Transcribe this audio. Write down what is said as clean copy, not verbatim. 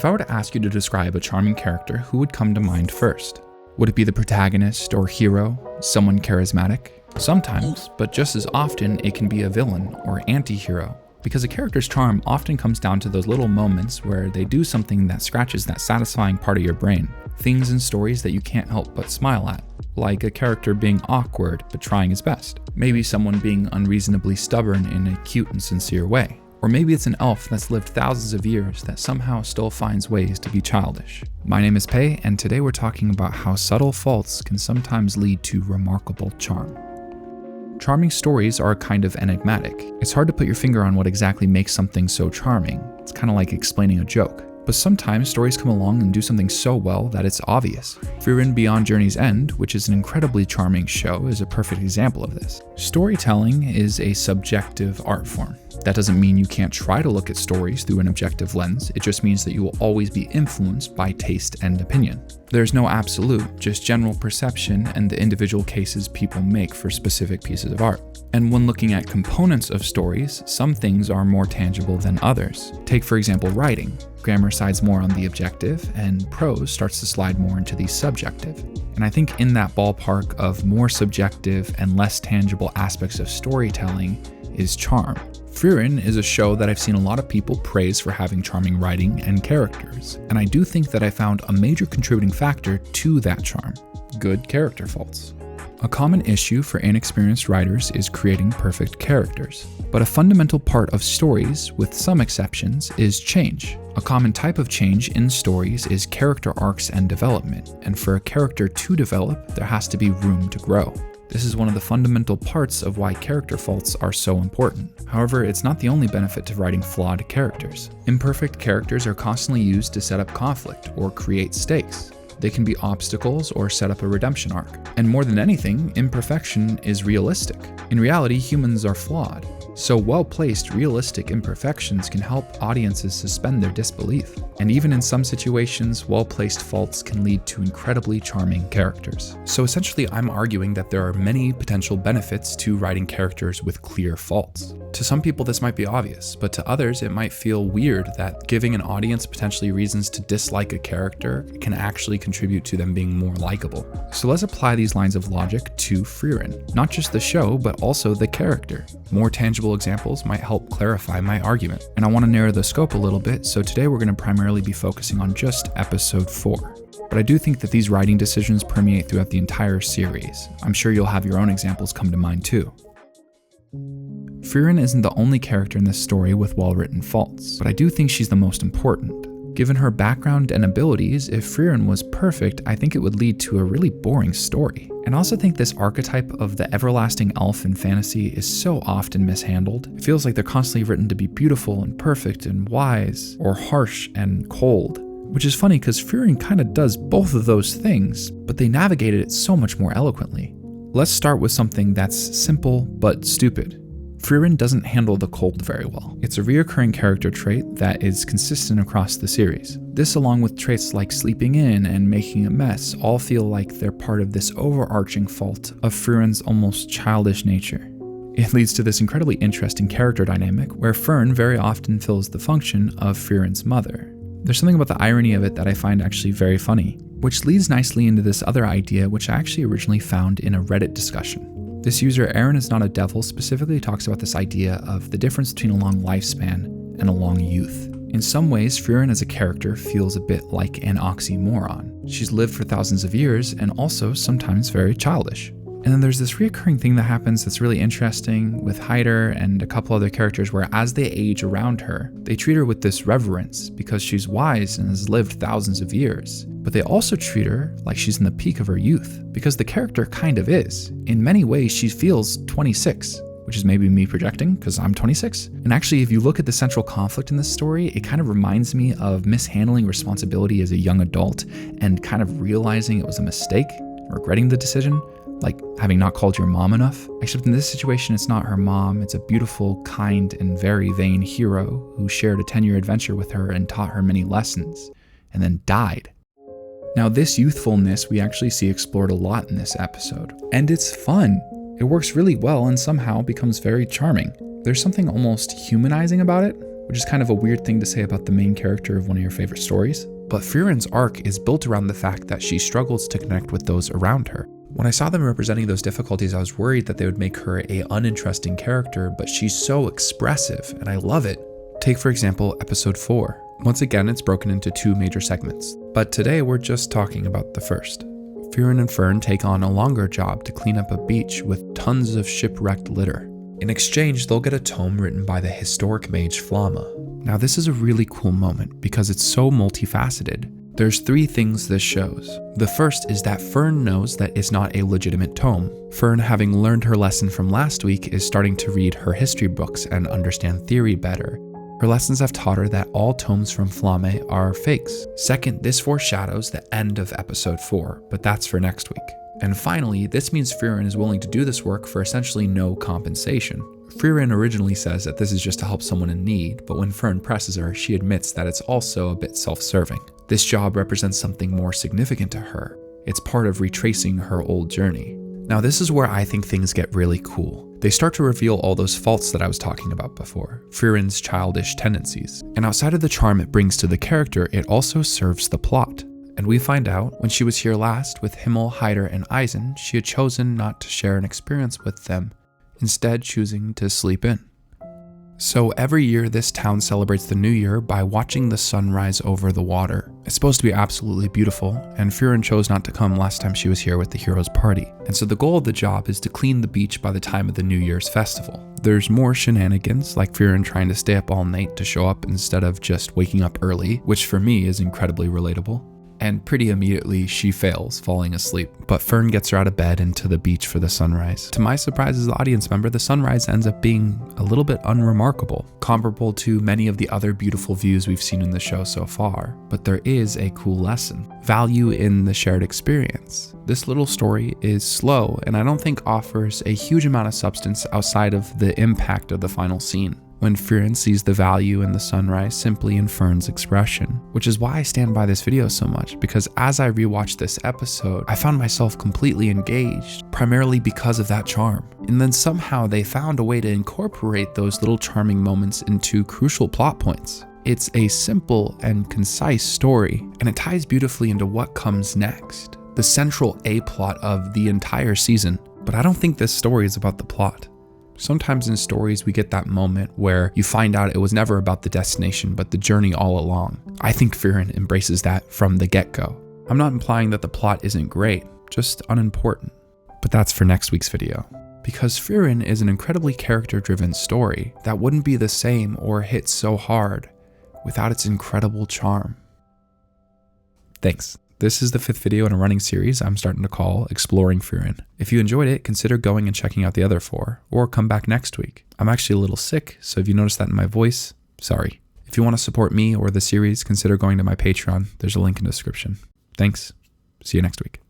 If I were to ask you to describe a charming character, who would come to mind first? Would it be the protagonist or hero, someone charismatic? Sometimes, but just as often, it can be a villain or anti-hero, because a character's charm often comes down to those little moments where they do something that scratches that satisfying part of your brain, things in stories that you can't help but smile at, like a character being awkward but trying his best, maybe someone being unreasonably stubborn in a cute and sincere way, or maybe it's an elf that's lived thousands of years that somehow still finds ways to be childish. My name is Pei, and today we're talking about how subtle faults can sometimes lead to remarkable charm. Charming stories are kind of enigmatic. It's hard to put your finger on what exactly makes something so charming. It's kind of like explaining a joke. But sometimes stories come along and do something so well that it's obvious. Frieren Beyond Journey's End, which is an incredibly charming show, is a perfect example of this. Storytelling is a subjective art form. That doesn't mean you can't try to look at stories through an objective lens, it just means that you will always be influenced by taste and opinion. There's no absolute, just general perception and the individual cases people make for specific pieces of art. And when looking at components of stories, some things are more tangible than others. Take for example writing. Grammar sides more on the objective, and prose starts to slide more into the subjective. And I think in that ballpark of more subjective and less tangible aspects of storytelling is charm. Frieren is a show that I've seen a lot of people praise for having charming writing and characters, and I do think that I found a major contributing factor to that charm: good character faults. A common issue for inexperienced writers is creating perfect characters, but a fundamental part of stories, with some exceptions, is change. A common type of change in stories is character arcs and development, and for a character to develop, there has to be room to grow. This is one of the fundamental parts of why character faults are so important. However, it's not the only benefit to writing flawed characters. Imperfect characters are constantly used to set up conflict or create stakes. They can be obstacles or set up a redemption arc. And more than anything, imperfection is realistic. In reality, humans are flawed. So well-placed, realistic imperfections can help audiences suspend their disbelief. And even in some situations, well-placed faults can lead to incredibly charming characters. So essentially, I'm arguing that there are many potential benefits to writing characters with clear faults. To some people, this might be obvious, but to others, it might feel weird that giving an audience potentially reasons to dislike a character can actually contribute to them being more likable. So let's apply these lines of logic to Frieren. Not just the show, but also the character. More tangible examples might help clarify my argument. And I want to narrow the scope a little bit, so today we're going to primarily be focusing on just episode 4. But I do think that these writing decisions permeate throughout the entire series. I'm sure you'll have your own examples come to mind too. Frieren isn't the only character in this story with well-written faults, but I do think she's the most important. Given her background and abilities, if Frieren was perfect, I think it would lead to a really boring story. And I also think this archetype of the everlasting elf in fantasy is so often mishandled. It feels like they're constantly written to be beautiful and perfect and wise, or harsh and cold. Which is funny because Frieren kind of does both of those things, but they navigated it so much more eloquently. Let's start with something that's simple but stupid. Frieren doesn't handle the cold very well. It's a reoccurring character trait that is consistent across the series. This, along with traits like sleeping in and making a mess, all feel like they're part of this overarching fault of Frieren's almost childish nature. It leads to this incredibly interesting character dynamic where Fern very often fills the function of Frieren's mother. There's something about the irony of it that I find actually very funny, which leads nicely into this other idea which I actually originally found in a Reddit discussion. This user, Aaron Is Not a Devil, specifically talks about this idea of the difference between a long lifespan and a long youth. In some ways, Frieren as a character feels a bit like an oxymoron. She's lived for thousands of years and also sometimes very childish. And then there's this recurring thing that happens that's really interesting with Hyder and a couple other characters where as they age around her, they treat her with this reverence because she's wise and has lived thousands of years. But they also treat her like she's in the peak of her youth because the character kind of is. In many ways, she feels 26, which is maybe me projecting because I'm 26. And actually, if you look at the central conflict in this story, it kind of reminds me of mishandling responsibility as a young adult and kind of realizing it was a mistake, regretting the decision. Like having not called your mom enough. Except in this situation, it's not her mom, it's a beautiful, kind, and very vain hero who shared a 10-year adventure with her and taught her many lessons, and then died. Now this youthfulness we actually see explored a lot in this episode, and it's fun. It works really well and somehow becomes very charming. There's something almost humanizing about it. which is kind of a weird thing to say about the main character of one of your favorite stories. But Frieren's arc is built around the fact that she struggles to connect with those around her. When I saw them representing those difficulties, I was worried that they would make her an uninteresting character, but she's so expressive, and I love it. Take, for example, episode 4. Once again, it's broken into 2 major segments, but today we're just talking about the first. Frieren and Fern take on a longer job to clean up a beach with tons of shipwrecked litter. In exchange, they'll get a tome written by the historic mage Flamma. Now, this is a really cool moment because it's so multifaceted. There's 3 things this shows. The first is that Fern knows that it's not a legitimate tome. Fern, having learned her lesson from last week, is starting to read her history books and understand theory better. Her lessons have taught her that all tomes from Flamme are fakes. Second, this foreshadows the end of episode 4, but that's for next week. And finally, this means Frieren is willing to do this work for essentially no compensation. Frieren originally says that this is just to help someone in need, but when Fern presses her, she admits that it's also a bit self-serving. This job represents something more significant to her. It's part of retracing her old journey. Now, this is where I think things get really cool. They start to reveal all those faults that I was talking about before, Frieren's childish tendencies. And outside of the charm it brings to the character, it also serves the plot. And we find out, when she was here last with Himmel, Hyder, and Eisen, she had chosen not to share an experience with them, instead choosing to sleep in. So every year, this town celebrates the new year by watching the sun rise over the water. It's supposed to be absolutely beautiful, and Frieren chose not to come last time she was here with the heroes' party. And so the goal of the job is to clean the beach by the time of the New Year's festival. There's more shenanigans, like Frieren trying to stay up all night to show up instead of just waking up early, which for me is incredibly relatable. And pretty immediately, she fails, falling asleep. But Fern gets her out of bed and to the beach for the sunrise. To my surprise as the audience member, the sunrise ends up being a little bit unremarkable, comparable to many of the other beautiful views we've seen in the show so far. But there is a cool lesson: value in the shared experience. This little story is slow, and I don't think offers a huge amount of substance outside of the impact of the final scene, when Frieren sees the value in the sunrise simply in Fern's expression. Which is why I stand by this video so much, because as I rewatched this episode, I found myself completely engaged, primarily because of that charm. And then somehow they found a way to incorporate those little charming moments into crucial plot points. It's a simple and concise story, and it ties beautifully into what comes next, the central A-plot of the entire season. But I don't think this story is about the plot. Sometimes in stories we get that moment where you find out it was never about the destination but the journey all along. I think Frieren embraces that from the get-go. I'm not implying that the plot isn't great, just unimportant. But that's for next week's video. Because Frieren is an incredibly character-driven story that wouldn't be the same or hit so hard without its incredible charm. Thanks. This is the 5th video in a running series I'm starting to call Exploring Frieren. If you enjoyed it, consider going and checking out the other 4, or come back next week. I'm actually a little sick, so if you notice that in my voice, sorry. If you want to support me or the series, consider going to my Patreon. There's a link in the description. Thanks. See you next week.